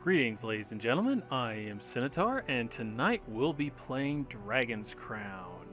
Greetings, ladies and gentlemen. I am Centaur, and tonight we'll be playing Dragon's Crown.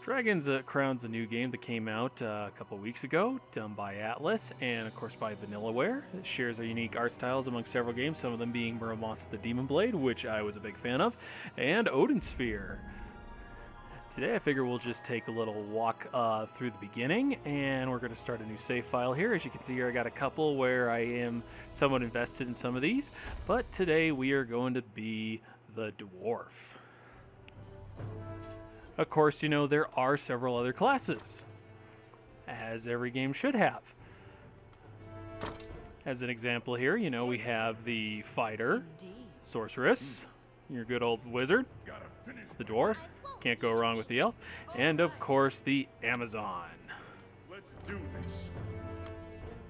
Dragon's Crown's a new game that came out a couple weeks ago, done by Atlas, and of course by Vanillaware. It shares our unique art styles among several games, some of them being Muramasa the Demon Blade, which I was a big fan of, and Odin Sphere. Today I figure we'll just take a little walk through the beginning, and we're going to start a new save file here. As you can see here, I got a couple where I am somewhat invested in some of these, but today we are going to be the dwarf. Of course, you know, there are several other classes, as every game should have. As an example here, you know, we have the fighter, sorceress, your good old wizard, the dwarf, can't go wrong with the elf, and of course the Amazon. Let's do this.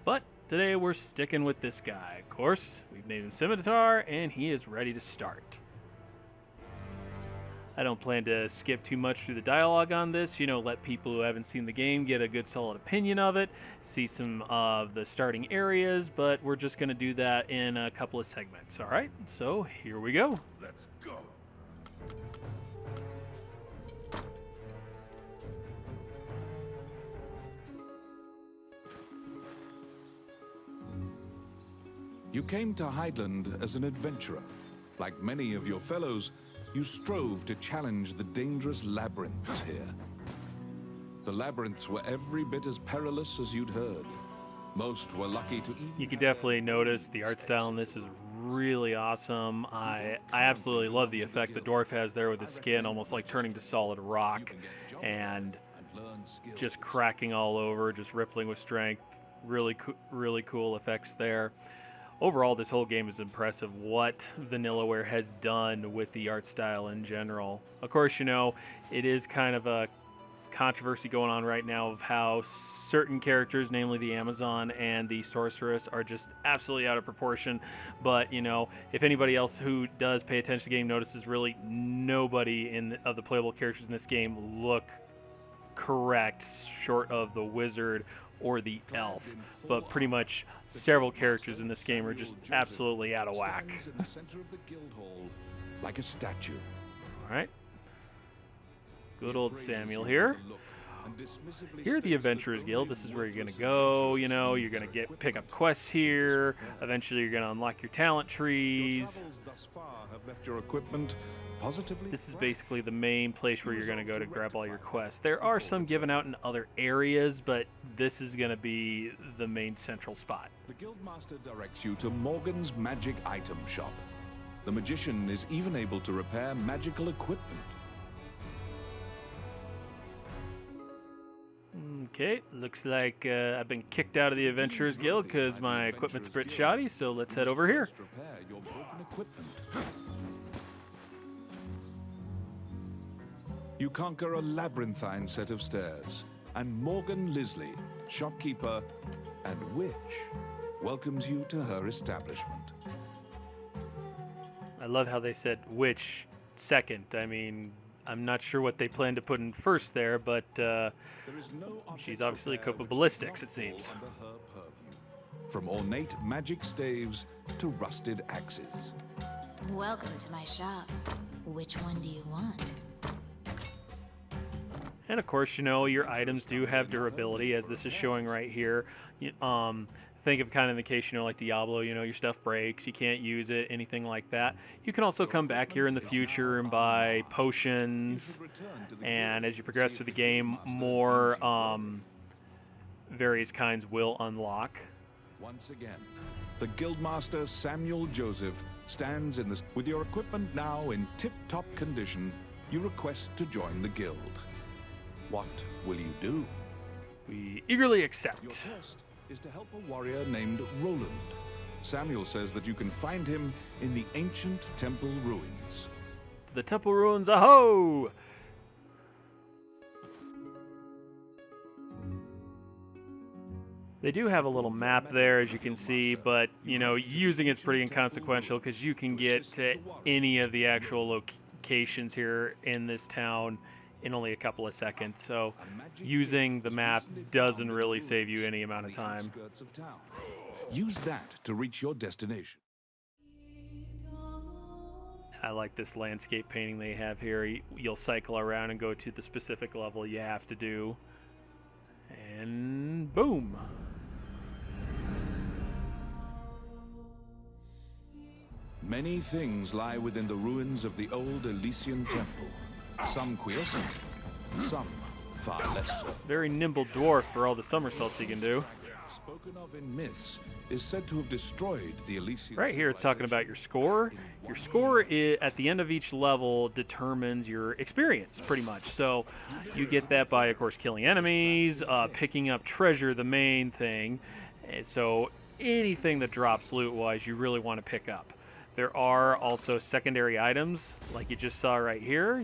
But today we're sticking with this guy. Of course, we've named him Scimitar, and he is ready to start. I don't plan to skip too much through the dialogue on this, you know, let people who haven't seen the game get a good solid opinion of it, see some of the starting areas, but we're just going to do that in a couple of segments, all right? So here we go. Let's go. You came to Highland as an adventurer. Like many of your fellows, you strove to challenge the dangerous labyrinths here. The labyrinths were every bit as perilous as you'd heard. Most were lucky to even... You can definitely notice the art style in this is really awesome. I absolutely love the effect the dwarf has there with his skin almost like turning to solid rock and just cracking all over, just rippling with strength. Really cool effects there. Overall, this whole game is impressive what Vanillaware has done with the art style in general. Of course, you know, it is kind of a controversy going on right now of how certain characters, namely the Amazon and the Sorceress, are just absolutely out of proportion. But, you know, if anybody else who does pay attention to the game notices, really nobody of the playable characters in this game look correct, short of the wizard or the elf, but pretty much several characters in this game are just absolutely out of whack. in the center of the guild hall, like a statue. All right, good old Samuel here. Here at the Adventurers Guild, this is where you're gonna go. You know, you're gonna pick up quests here. Eventually, you're gonna unlock your talent trees. Thus far have left your equipment positively. This is basically the main place where you're going to go to grab all your quests. There are some given out in other areas, but this is going to be the main central spot. The Guildmaster directs you to Morgan's Magic Item Shop. The magician is even able to repair magical equipment. Okay, looks like I've been kicked out of the Adventurers Guild because my equipment's a bit shoddy, so let's head over here. Repair your broken equipment. You conquer a labyrinthine set of stairs, and Morgan Lisley, shopkeeper and witch, welcomes you to her establishment. I love how they said witch second. I mean, I'm not sure what they plan to put in first there, but There is no she's object or obviously pair equipped with which ballistics, does it not seems. fall under her purview. From ornate magic staves to rusted axes. Welcome to my shop. Which one do you want? And of course, you know, your items do have durability, as this is showing right here. Think of kind of in the case, you know, like Diablo, you know, your stuff breaks, you can't use it, anything like that. You can also come back here in the future and buy potions, and as you progress through the game, more various kinds will unlock. Once again, the Guildmaster Samuel Joseph stands in the... With your equipment now in tip-top condition, you request to join the guild. What will you do? We eagerly Your accept. quest is to help a warrior named Roland. Samuel says that you can find him in the ancient temple ruins. The temple ruins, aho! They do have a little map there, as you can see, but, you know, using it's pretty inconsequential because you can get to any of the actual locations here in this town in only a couple of seconds, so using the map doesn't really save you any amount of time. Use that to reach your destination. I like this landscape painting they have here. You'll cycle around and go to the specific level you have to do. And boom. Many things lie within the ruins of the old Elysium Temple. Some quiescent, some far less so. Very nimble dwarf for all the somersaults he can do. Spoken of in myths, is said to have destroyed the Elysian. Right here it's talking about your score. Your score at the end of each level determines your experience, pretty much. So you get that by, of course, killing enemies, picking up treasure, the main thing. So anything that drops loot-wise, you really want to pick up. There are also secondary items, like you just saw right here.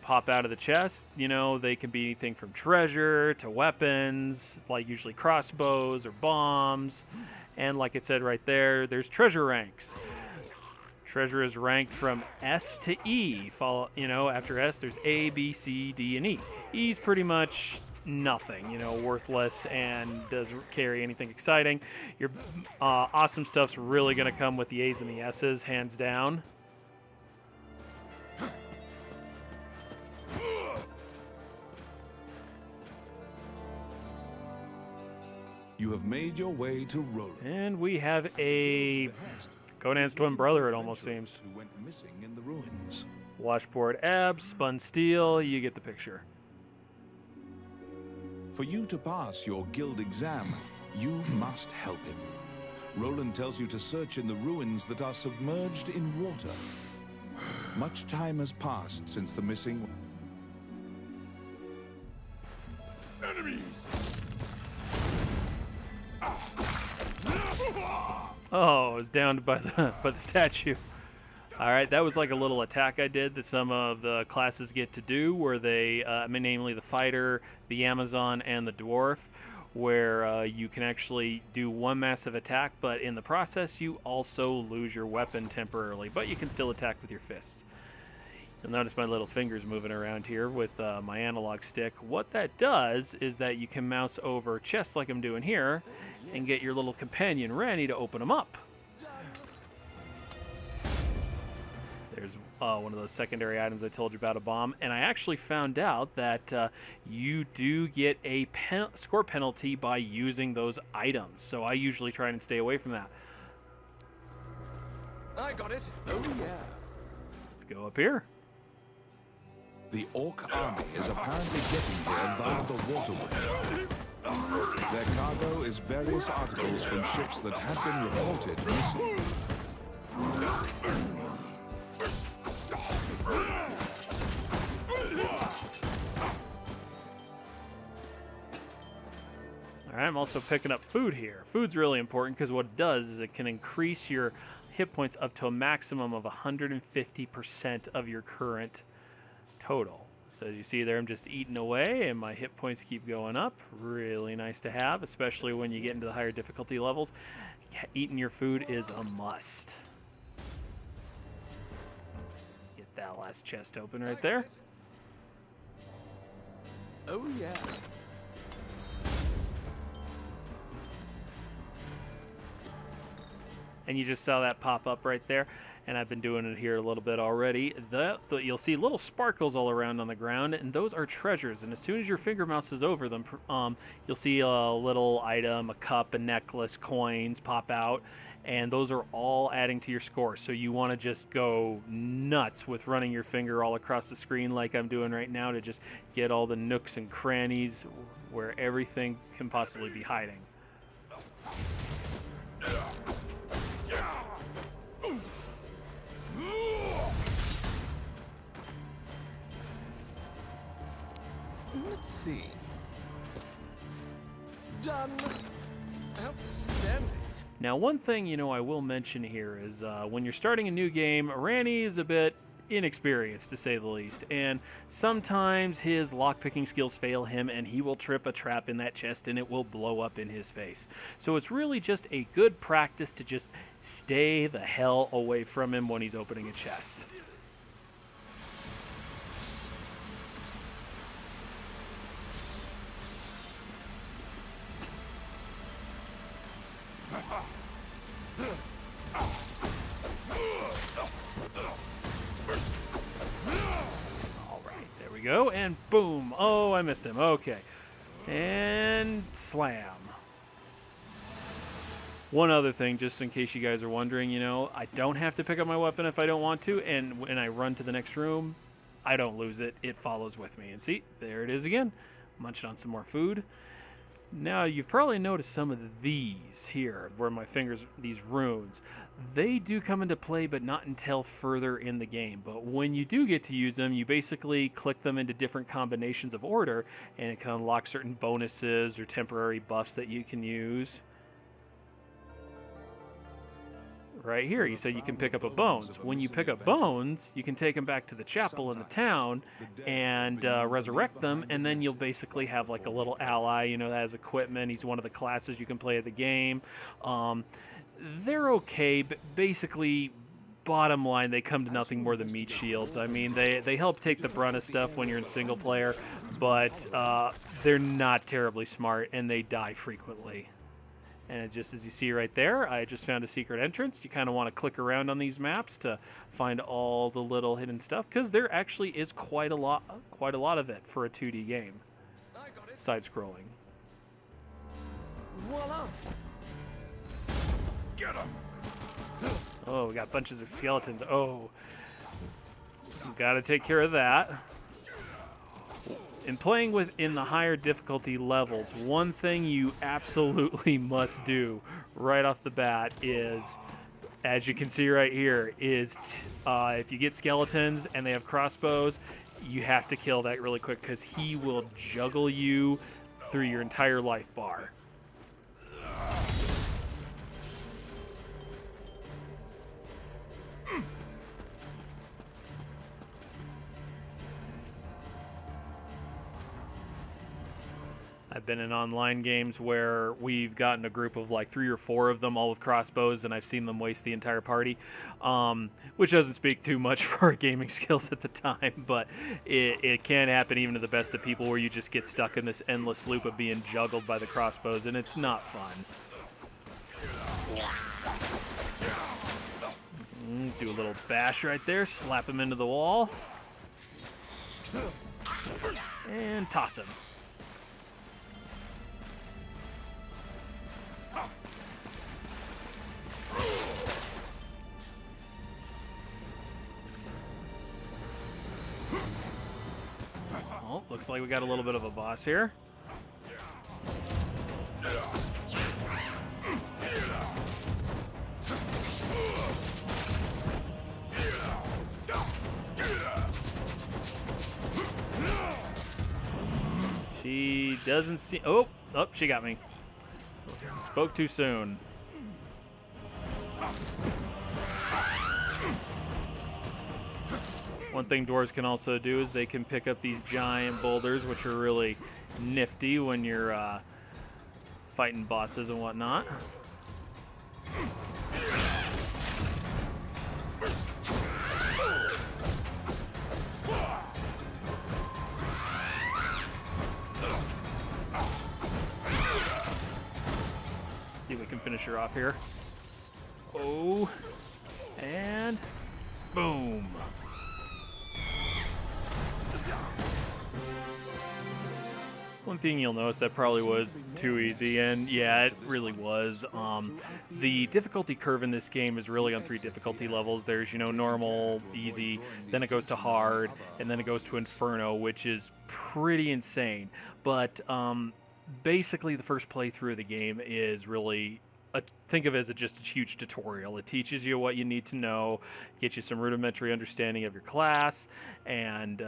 Pop out of the chest. You know, they can be anything from treasure to weapons, like usually crossbows or bombs. And like it said right there, there's treasure ranks. Treasure is ranked from S to E. After S, there's A, B, C, D, and E. E's pretty much nothing, worthless and doesn't carry anything exciting. Your awesome stuff's really going to come with the A's and the S's, hands down. You have made your way to Roland. And we have a Conan's twin brother, it almost seems. Who went missing in the ruins. Washboard abs, spun steel, you get the picture. For you to pass your guild exam, you must help him. Roland tells you to search in the ruins that are submerged in water. Much time has passed since the missing... Enemies! Oh, I was downed by the statue. All right, that was like a little attack I did that some of the classes get to do, where they, namely the fighter, the Amazon, and the dwarf, where you can actually do one massive attack, but in the process you also lose your weapon temporarily, but you can still attack with your fists. You'll notice my little fingers moving around here with my analog stick. What that does is that you can mouse over chests like I'm doing here and get your little companion Ranny to open them up. There's one of those secondary items I told you about, a bomb. And I actually found out that you do get a score penalty by using those items. So I usually try and stay away from that. I got it. Oh, yeah. Let's go up here. The Orc army is apparently getting here via the waterway. Their cargo is various articles from ships that have been reported missing. All right, I'm also picking up food here. Food's really important because what it does is it can increase your hit points up to a maximum of 150% of your current total. So as you see there, I'm just eating away and my hit points keep going up. Really nice to have, especially when you get into the higher difficulty levels. Eating your food is a must. Let's get that last chest open right there. Oh, yeah. And you just saw that pop up right there. And I've been doing it here a little bit already. You'll see little sparkles all around on the ground, and those are treasures. And as soon as your finger mouse over them, you'll see a little item, a cup, a necklace, coins pop out, and those are all adding to your score. So you want to just go nuts with running your finger all across the screen like I'm doing right now to just get all the nooks and crannies where everything can possibly be hiding. Let's see. Done. Outstanding. Now, one thing, I will mention here is when you're starting a new game, Ranny is a bit inexperienced, to say the least, and sometimes his lockpicking skills fail him, and he will trip a trap in that chest, and it will blow up in his face. So it's really just a good practice to just stay the hell away from him when he's opening a chest. All right, there we go, and boom. Oh, I missed him. Okay. And slam. One other thing, just in case you guys are wondering, you know, I don't have to pick up my weapon if I don't want to, and when I run to the next room, I don't lose it. It follows with me. And see, there it is again. Munching on some more food. Now, you've probably noticed some of these here, where my fingers, these runes, they do come into play, but not until further in the game. But when you do get to use them, you basically click them into different combinations of order, and it can unlock certain bonuses or temporary buffs that you can use. Right here, you said you can pick up a bones. When you pick up bones, you can take them back to the chapel in the town and resurrect them, and then you'll basically have like a little ally, you know, that has equipment. He's one of the classes you can play at the game. They're okay, but basically, bottom line, they come to nothing more than meat shields. I mean, they help take the brunt of stuff when you're in single player, but they're not terribly smart, and they die frequently. And just as you see right there, I just found a secret entrance. You kind of want to click around on these maps to find all the little hidden stuff, because there actually is quite a lot of it for a 2D game. Side-scrolling. Voila! Get him! Oh, we got bunches of skeletons. Oh, got to take care of that. In playing in the higher difficulty levels, one thing you absolutely must do right off the bat is, as you can see right here, is if you get skeletons and they have crossbows, you have to kill that really quick, because he will juggle you through your entire life bar. I've been in online games where we've gotten a group of like 3 or 4 of them, all with crossbows, and I've seen them waste the entire party, which doesn't speak too much for our gaming skills at the time, but it can happen even to the best of people, where you just get stuck in this endless loop of being juggled by the crossbows, and it's not fun. Do a little bash right there, slap him into the wall, and toss him. Oh, looks like we got a little bit of a boss here. She doesn't see. Oh, she got me. Spoke too soon. One thing dwarves can also do is they can pick up these giant boulders, which are really nifty when you're fighting bosses and whatnot. See if we can finish her off here. Oh, and boom. One thing you'll notice that probably was too easy, and yeah, it really was. The difficulty curve in this game is really on 3 difficulty levels. There's, you know, normal, easy, then it goes to hard, and then it goes to inferno, which is pretty insane. But basically, the first playthrough of the game is really think of it as just a huge tutorial. It teaches you what you need to know, gets you some rudimentary understanding of your class, and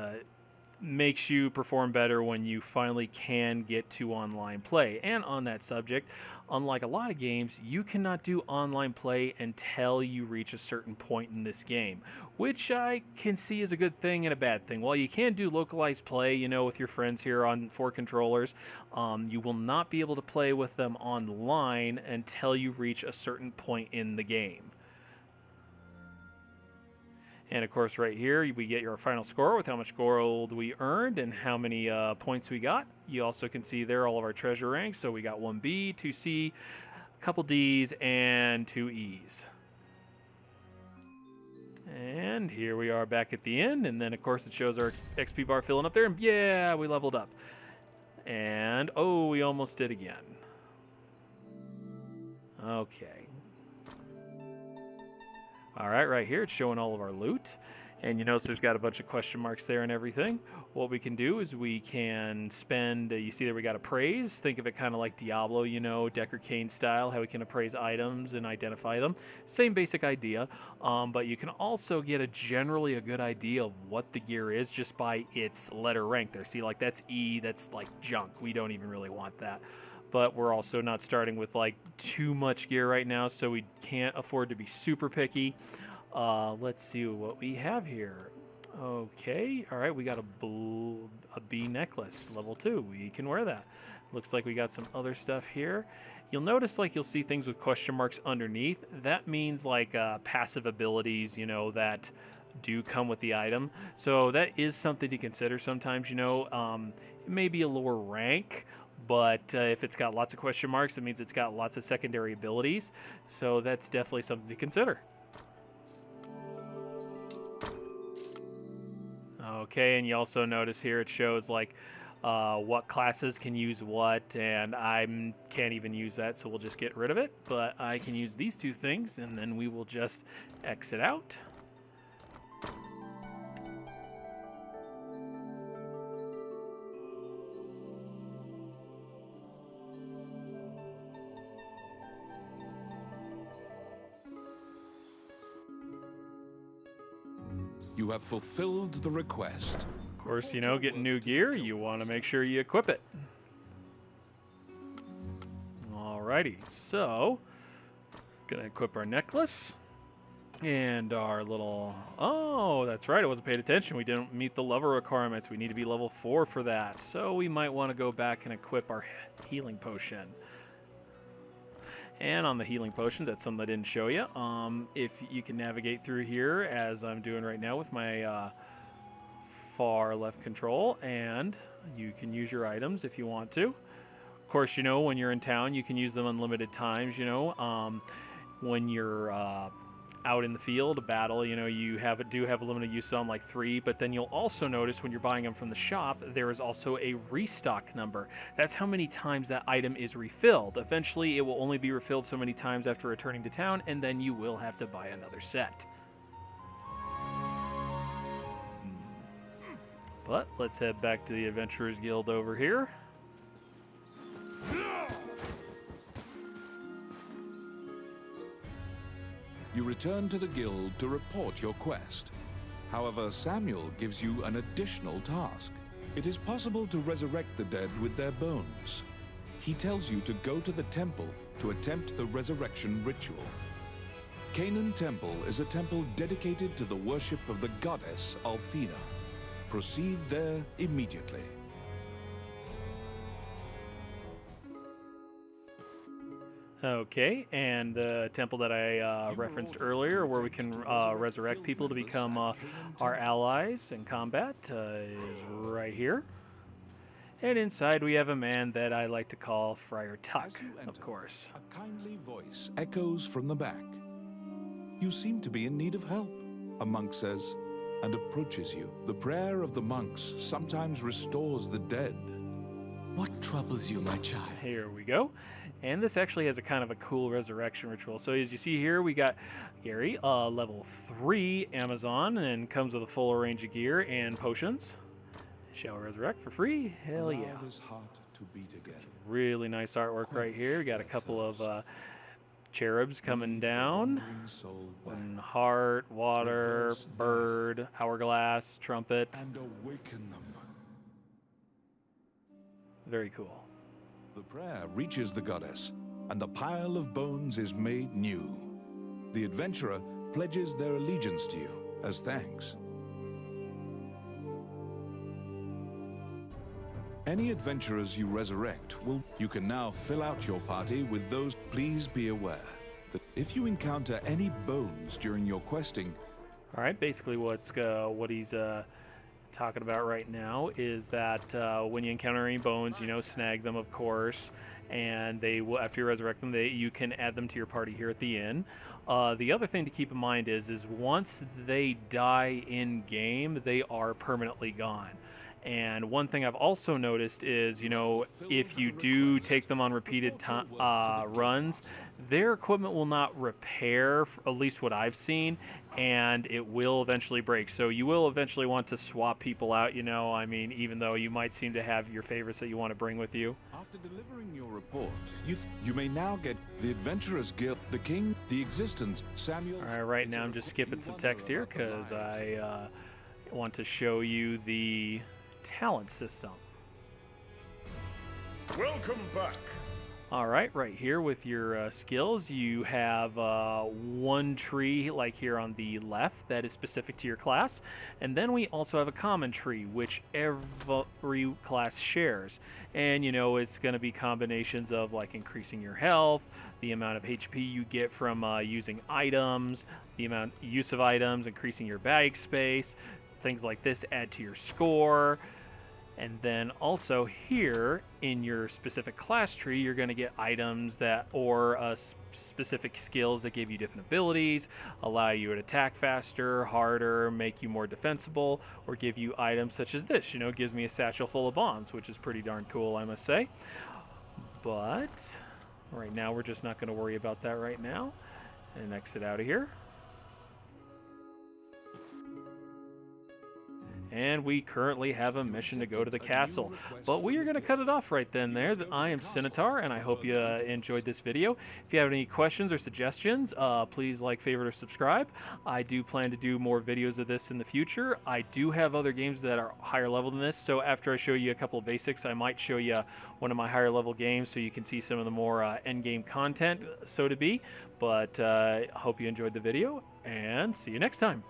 makes you perform better when you finally can get to online play. And on that subject, unlike a lot of games, you cannot do online play until you reach a certain point in this game, which I can see as a good thing and a bad thing. While you can do localized play, you know, with your friends here on 4 controllers, you will not be able to play with them online until you reach a certain point in the game. And of course, right here, we get your final score with how much gold we earned and how many points we got. You also can see there all of our treasure ranks. So we got 1B, 2C, a couple D's, and 2 E's. And here we are back at the end, and then of course it shows our XP bar filling up there, and yeah, we leveled up. And oh, we almost did again. Okay. All right, right here it's showing all of our loot. And you notice there's got a bunch of question marks there and everything. What we can do is we can spend, you see that we got appraise. Think of it kind of like Diablo, you know, Decker Kane style, how we can appraise items and identify them. Same basic idea, but you can also get generally a good idea of what the gear is just by its letter rank there. See, like that's E, that's like junk. We don't even really want that. But we're also not starting with like too much gear right now, so we can't afford to be super picky. Let's see what we have here. Okay, all right, we got a B necklace, level 2. We can wear that. Looks like we got some other stuff here. You'll notice like you'll see things with question marks underneath. That means like passive abilities, you know, that do come with the item. So that is something to consider sometimes, you know. It may be a lower rank, but if it's got lots of question marks, it means it's got lots of secondary abilities. So that's definitely something to consider. Okay, and you also notice here it shows like what classes can use what, and I can't even use that, so we'll just get rid of it. But I can use these 2 things, and then we will just exit out. You have fulfilled the request. Of course, you know, getting new gear, you want to make sure you equip it. Alrighty, so gonna equip our necklace and our little. Oh, that's right, I wasn't paying attention. We didn't meet the level requirements. We need to be level 4 for that. So we might want to go back and equip our healing potion. And on the healing potions, that's something I didn't show you. If you can navigate through here, as I'm doing right now with my far left control, and you can use your items if you want to. Of course, you know, when you're in town, you can use them unlimited times, you know. When you're out in the field, a battle, you know, you do have a limited use on like 3, but then you'll also notice when you're buying them from the shop, there is also a restock number. That's how many times that item is refilled. Eventually, it will only be refilled so many times after returning to town, and then you will have to buy another set. But let's head back to the Adventurers Guild over here. You return to the guild to report your quest. However, Samuel gives you an additional task. It is possible to resurrect the dead with their bones. He tells you to go to the temple to attempt the resurrection ritual. Canaan Temple is a temple dedicated to the worship of the goddess Althena. Proceed there immediately. Okay, and the temple that I referenced earlier, where we can resurrect people to become our allies in combat, is right here. And inside we have a man that I like to call Friar Tuck, of course. A kindly voice echoes from the back. You seem to be in need of help, a monk says, and approaches you. The prayer of the monks sometimes restores the dead. What troubles you, my child? Here we go. And this actually has a kind of a cool resurrection ritual. So as you see here, we got Gary, level 3 Amazon, and comes with a full range of gear and potions. Shall resurrect for free? Hell yeah. Allow this heart to beat again. Some really nice artwork right here. We got a couple of cherubs coming down. And heart, water, bird, hourglass, trumpet. And awaken them. Very cool. The prayer reaches the goddess, and the pile of bones is made new. The adventurer pledges their allegiance to you as thanks. Any adventurers you resurrect you can now fill out your party with those. Please be aware that if you encounter any bones during your questing, All right, basically what he's talking about right now is that when you encounter any bones, snag them, of course, and they will, after you resurrect them, you can add them to your party here at the inn. The other thing to keep in mind is once they die in game, they are permanently gone. And one thing I've also noticed is, if you do take them on repeated runs, their equipment will not repair, at least what I've seen, and it will eventually break. So you will eventually want to swap people out, I mean, even though you might seem to have your favorites that you want to bring with you. After delivering your report, you may now get the Adventurers Guild, the King, the existence, Samuel... All right now I'm just skipping some text here because I want to show you the talent system. Welcome back. All right here with your skills, you have one tree like here on the left that is specific to your class, and then we also have a common tree which every class shares, and it's going to be combinations of like increasing your health, the amount of HP you get from using items, the amount use of items, increasing your bag space, things like this add to your score. And then also here in your specific class tree, you're going to get items or specific skills that give you different abilities, allow you to attack faster, harder, make you more defensible, or give you items such as this. Gives me a satchel full of bombs, which is pretty darn cool, I must say. But right now, we're just not going to worry about that right now. And exit out of here. And we currently have a mission to go to the castle, but we are going to cut it off right then there. I am Cinotar, and I hope you enjoyed this video. If you have any questions or suggestions, please like, favorite, or subscribe. I do plan to do more videos of this in the future. I do have other games that are higher level than this, so after I show you a couple of basics, I might show you one of my higher level games so you can see some of the more end game content, so to be. But I hope you enjoyed the video, and see you next time.